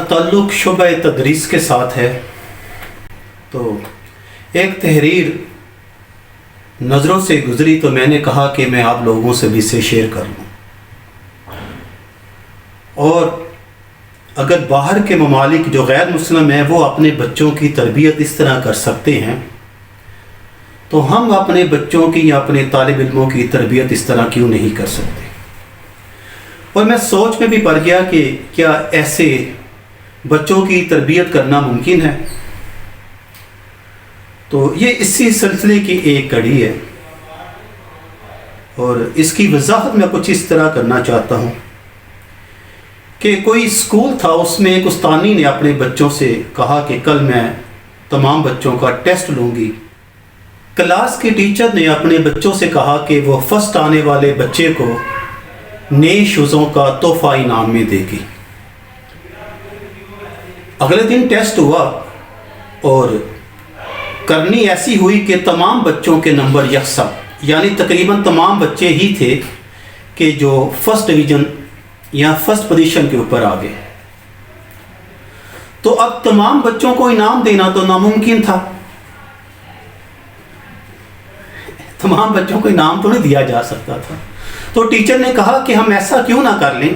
تعلق شعبہ تدریس کے ساتھ ہے، تو ایک تحریر نظروں سے گزری تو میں نے کہا کہ میں آپ لوگوں سے بھی اسے شیئر کر لوں. اور اگر باہر کے ممالک جو غیر مسلم ہیں وہ اپنے بچوں کی تربیت اس طرح کر سکتے ہیں تو ہم اپنے بچوں کی یا اپنے طالب علموں کی تربیت اس طرح کیوں نہیں کر سکتے. اور میں سوچ میں بھی پڑ گیا کہ کیا ایسے بچوں کی تربیت کرنا ممکن ہے. تو یہ اسی سلسلے کی ایک کڑی ہے اور اس کی وضاحت میں کچھ اس طرح کرنا چاہتا ہوں کہ کوئی اسکول تھا، اس میں ایک استانی نے اپنے بچوں سے کہا کہ کل میں تمام بچوں کا ٹیسٹ لوں گی. کلاس کے ٹیچر نے اپنے بچوں سے کہا کہ وہ فرسٹ آنے والے بچے کو نئے شوزوں کا تحفہ انعام میں دے گی. اگلے دن ٹیسٹ ہوا اور کرنی ایسی ہوئی کہ تمام بچوں کے نمبر یکساں، یعنی تقریباً تمام بچے ہی تھے کہ جو فرسٹ ڈویژن یا فرسٹ پوزیشن کے اوپر آ گئے. تو اب تمام بچوں کو انعام دینا تو ناممکن تھا، تمام بچوں کو انعام تو نہیں دیا جا سکتا تھا. تو ٹیچر نے کہا کہ ہم ایسا کیوں نہ کر لیں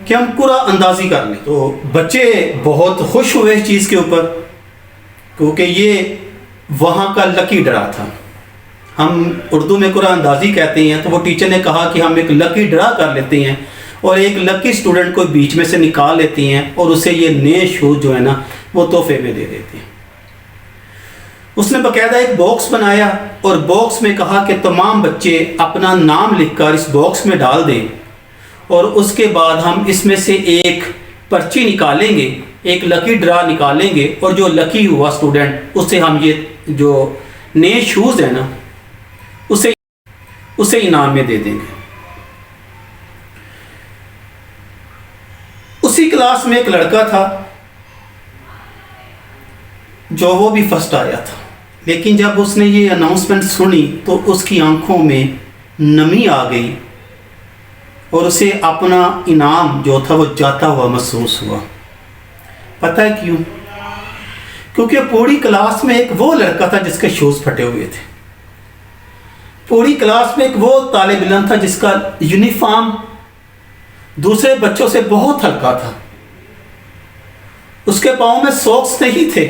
کہ ہم قرعہ اندازی کر لیں. تو بچے بہت خوش ہوئے اس چیز کے اوپر کیونکہ یہ وہاں کا لکی ڈرا تھا. ہم اردو میں قرعہ اندازی کہتے ہیں. تو وہ ٹیچر نے کہا کہ ہم ایک لکی ڈرا کر لیتے ہیں اور ایک لکی سٹوڈنٹ کو بیچ میں سے نکال لیتے ہیں اور اسے یہ نئے شوز جو ہے نا وہ تحفے میں دے دیتے ہیں. اس نے باقاعدہ ایک باکس بنایا اور باکس میں کہا کہ تمام بچے اپنا نام لکھ کر اس باکس میں ڈال دیں اور اس کے بعد ہم اس میں سے ایک پرچی نکالیں گے، ایک لکی ڈرا نکالیں گے اور جو لکی ہوا اسٹوڈنٹ اسے ہم یہ جو نئے شوز ہیں نا اسے انعام میں دے دیں گے. اسی کلاس میں ایک لڑکا تھا جو وہ بھی فرسٹ آیا تھا، لیکن جب اس نے یہ اناؤنسمنٹ سنی تو اس کی آنکھوں میں نمی آ گئی اور اسے اپنا انعام جو تھا وہ جاتا ہوا محسوس ہوا. پتہ ہے کیوں؟ کیونکہ پوری کلاس میں ایک وہ لڑکا تھا جس کے شوز پھٹے ہوئے تھے. پوری کلاس میں ایک وہ طالب علم تھا جس کا یونیفارم دوسرے بچوں سے بہت ہلکا تھا. اس کے پاؤں میں سوکس نہیں تھے،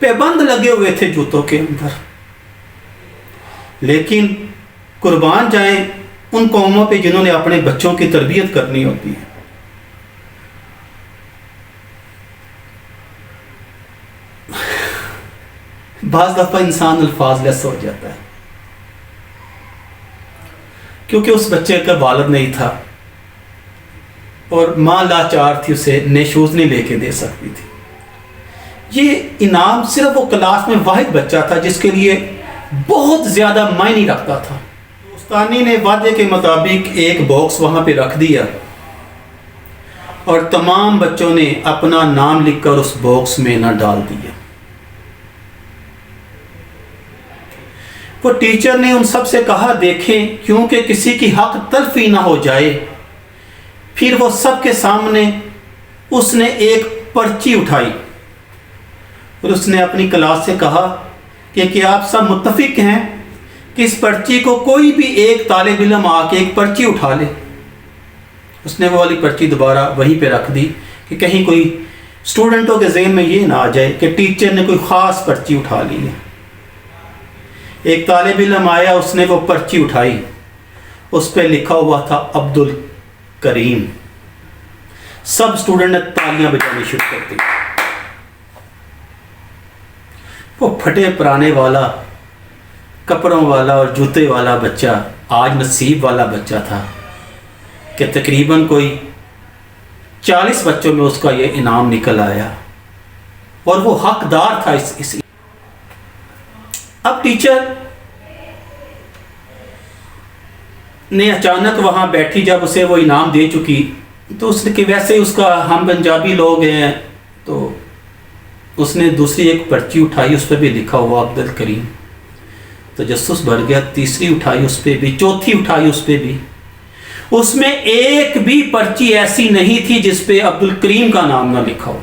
پابند لگے ہوئے تھے جوتوں کے اندر. لیکن قربان جائیں ان قوموں پہ جنہوں نے اپنے بچوں کی تربیت کرنی ہوتی ہے. بعض دفعہ انسان الفاظ لیس ہو جاتا ہے کیونکہ اس بچے کا والد نہیں تھا اور ماں لاچار تھی، اسے نئے شوز نہیں لے کے دے سکتی تھی. یہ انعام صرف وہ کلاس میں واحد بچہ تھا جس کے لیے بہت زیادہ معنی رکھتا تھا. استانی نے وعدے کے مطابق ایک باکس وہاں پہ رکھ دیا اور تمام بچوں نے اپنا نام لکھ کر اس باکس میں نہ ڈال دیا. وہ ٹیچر نے ان سب سے کہا دیکھیں کیونکہ کسی کی حق تلفی نہ ہو جائے. پھر وہ سب کے سامنے اس نے ایک پرچی اٹھائی اور اس نے اپنی کلاس سے کہا کہ کیا آپ سب متفق ہیں کہ اس پرچی کو کوئی بھی ایک طالب علم آ کے ایک پرچی اٹھا لے. اس نے وہ والی پرچی دوبارہ وہیں پہ رکھ دی کہ کہیں کوئی اسٹوڈنٹوں کے ذہن میں یہ نہ آ جائے کہ ٹیچر نے کوئی خاص پرچی اٹھا لی ہے. ایک طالب علم آیا، اس نے وہ پرچی اٹھائی، اس پہ لکھا ہوا تھا عبد الکریم. سب اسٹوڈنٹ نے تالیاں بجانی شروع کر دی. وہ پھٹے پرانے والا، کپڑوں والا اور جوتے والا بچہ آج نصیب والا بچہ تھا کہ تقریباً کوئی 40 بچوں میں اس کا یہ انعام نکل آیا اور وہ حقدار تھا اس. اب ٹیچر نے اچانک وہاں بیٹھی، جب اسے وہ انعام دے چکی تو اس نے کہ ویسے اس کا ہم پنجابی لوگ ہیں تو اس نے دوسری ایک پرچی اٹھائی، اس پہ بھی لکھا ہوا عبد الکریم. تجسس بھر گیا. تیسری اٹھائی، اس پہ بھی. چوتھی اٹھائی، اس پہ بھی. اس میں ایک بھی پرچی ایسی نہیں تھی جس پہ عبد الکریم کا نام نہ لکھا ہو.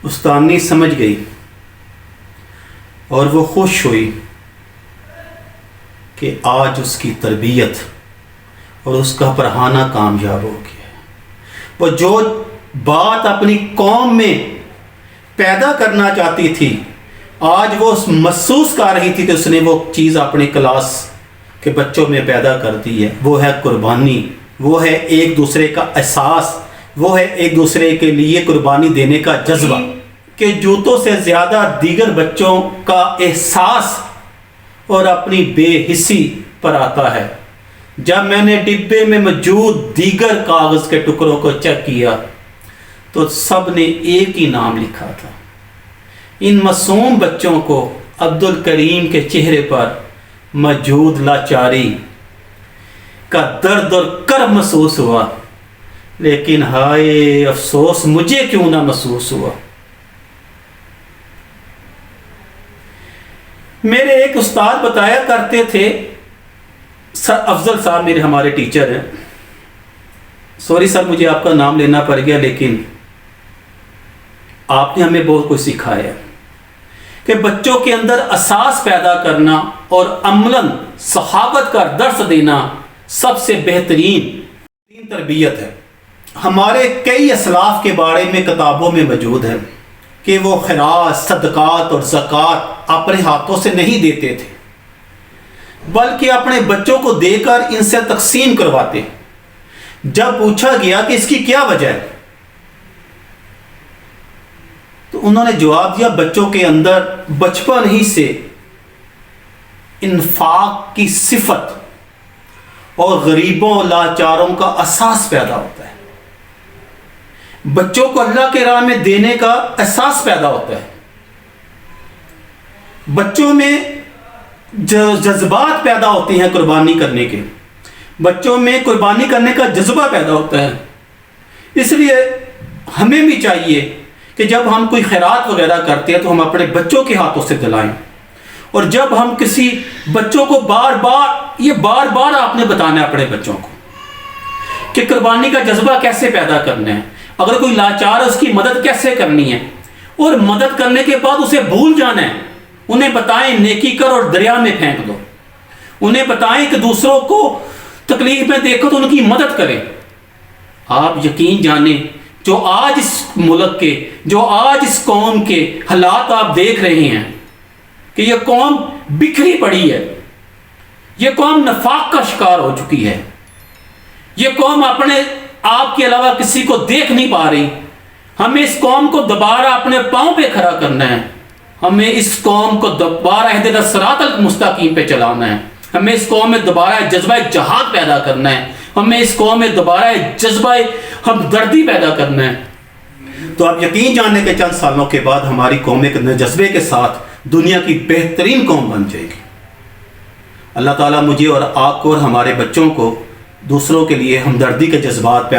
استانی سمجھ گئی اور وہ خوش ہوئی کہ آج اس کی تربیت اور اس کا پڑھانا کامیاب ہو گیا. وہ جو بات اپنی قوم میں پیدا کرنا چاہتی تھی آج وہ محسوس کر رہی تھی کہ اس نے وہ چیز اپنے کلاس کے بچوں میں پیدا کر دی ہے. وہ ہے قربانی، وہ ہے ایک دوسرے کا احساس، وہ ہے ایک دوسرے کے لیے قربانی دینے کا جذبہ. کہ جوتوں سے زیادہ دیگر بچوں کا احساس اور اپنی بے حسی پر آتا ہے. جب میں نے ڈبے میں موجود دیگر کاغذ کے ٹکڑوں کو چیک کیا تو سب نے ایک ہی نام لکھا تھا. ان معصوم بچوں کو عبد الکریم کے چہرے پر موجود لاچاری کا درد اور کرب محسوس ہوا، لیکن ہائے افسوس مجھے کیوں نہ محسوس ہوا. میرے ایک استاد بتایا کرتے تھے، سر افضل صاحب میرے ہمارے ٹیچر ہیں، سوری سر مجھے آپ کا نام لینا پڑ گیا، لیکن آپ نے ہمیں بہت کچھ سکھایا کہ بچوں کے اندر احساس پیدا کرنا اور عملاً صحابت کا درس دینا سب سے بہترین تربیت ہے. ہمارے کئی اسلاف کے بارے میں کتابوں میں موجود ہے کہ وہ خیرات، صدقات اور زکوٰۃ اپنے ہاتھوں سے نہیں دیتے تھے بلکہ اپنے بچوں کو دے کر ان سے تقسیم کرواتے. جب پوچھا گیا کہ اس کی کیا وجہ ہے تو انہوں نے جواب دیا بچوں کے اندر بچپن ہی سے انفاق کی صفت اور غریبوں لاچاروں کا احساس پیدا ہوتا ہے. بچوں کو اللہ کے راہ میں دینے کا احساس پیدا ہوتا ہے. بچوں میں جذبات پیدا ہوتے ہیں قربانی کرنے کے، بچوں میں قربانی کرنے کا جذبہ پیدا ہوتا ہے. اس لیے ہمیں بھی چاہیے کہ جب ہم کوئی خیرات وغیرہ کرتے ہیں تو ہم اپنے بچوں کے ہاتھوں سے دلائیں. اور جب ہم کسی بچوں کو بار بار آپ نے بتانا ہے اپنے بچوں کو کہ قربانی کا جذبہ کیسے پیدا کرنا ہے، اگر کوئی لاچار ہے اس کی مدد کیسے کرنی ہے، اور مدد کرنے کے بعد اسے بھول جانا ہے. انہیں بتائیں نیکی کر اور دریا میں پھینک دو. انہیں بتائیں کہ دوسروں کو تکلیف میں دیکھو تو ان کی مدد کریں. آپ یقین جانیں جو آج اس ملک کے، جو آج اس قوم کے حالات آپ دیکھ رہے ہیں کہ یہ قوم بکھری پڑی ہے، یہ قوم نفاق کا شکار ہو چکی ہے، یہ قوم اپنے آپ کے علاوہ کسی کو دیکھ نہیں پا رہی. ہمیں اس قوم کو دوبارہ اپنے پاؤں پہ کھڑا کرنا ہے. ہمیں اس قوم کو دوبارہ اہدِ صراط المستقیم پہ چلانا ہے. ہمیں اس قوم میں دوبارہ جذبہ جہاد پیدا کرنا ہے. ہمیں اس قوم میں دوبارہ جذبہ ہمدردی پیدا کرنا ہے. تو آپ یقین جاننے کے چند سالوں کے بعد ہماری قوم ایک جذبے کے ساتھ دنیا کی بہترین قوم بن جائے گی. اللہ تعالیٰ مجھے اور آپ کو اور ہمارے بچوں کو دوسروں کے لیے ہمدردی کے جذبات